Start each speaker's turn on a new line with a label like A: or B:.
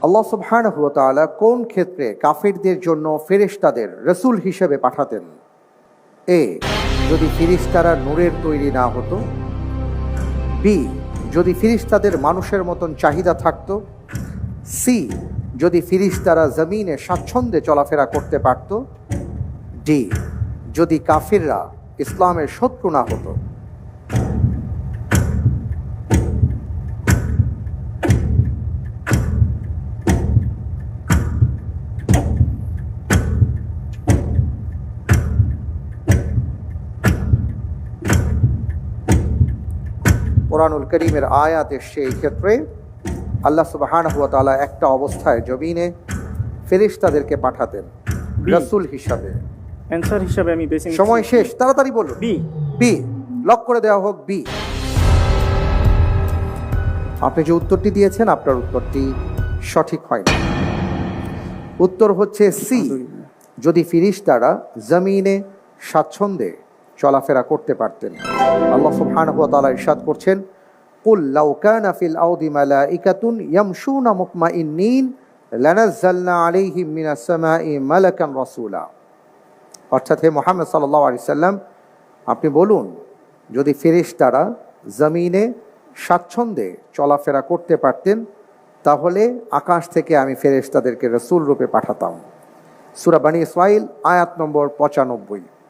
A: আল্লাহ সুবহানাহু ওয়া তাআলা কোন ক্ষেত্রে কাফিরদের জন্য ফেরেশতাদের রাসূল হিসেবে পাঠাতেন? এ, যদি ফেরেশতারা নূরের তৈরি না হতো। বি, যদি ফেরেশতাদের মানুষের মতন চাহিদা থাকতো। সি, যদি ফেরেশতারা জমিনে স্বাচ্ছন্দ্যে চলাফেরা করতে পারত। ডি, যদি কাফিররা ইসলামের শত্রু না হতো। কোরআনুল করিমের আয়াত এসছে এই ক্ষেত্রে আল্লাহ সুবহানাহু ওয়া তাআলা একটা অবস্থায় জমিনে ফেরেশতাদেরকে পাঠাতেন রাসূল হিসাবে।
B: অ্যানসার হিসাবে আমি বেছে নিচ্ছি
A: সময় শেষ, তাড়াতাড়ি বলুন।
B: বি।
A: বি লক করে দেওয়া হোক। বি। আপনি যে উত্তরটি দিয়েছেন আপনার উত্তরটি সঠিক হয়নি। উত্তর হচ্ছে সি, যদি ফেরেশতারা জমিনে স্বাচ্ছন্দ্যে চলাফেরা করতে পারতেন। আল্লাহ সুবহানাহু ওয়া তাআলা ইরশাদ করছেন, কুল লাউ কানা ফিল আরদি মালাইকাতুন ইয়ামশুনা মুতমাইন্নিন লানাজ্জালনা আলাইহিম মিনাস সামাই মালাকান রাসূলা। অর্থাৎ হে মুহাম্মদ সাল্লাল্লাহু আলাইহি সাল্লাম, আপনি বলুন, যদি ফেরেশতারা জমিনে স্বাচ্ছন্দ্যে চলাফেরা করতে পারতেন তাহলে আকাশ থেকে আমি ফেরেশতাদেরকে রাসূল রূপে পাঠাতাম। সূরা বনী ইসরাঈল আয়াত নম্বর 95।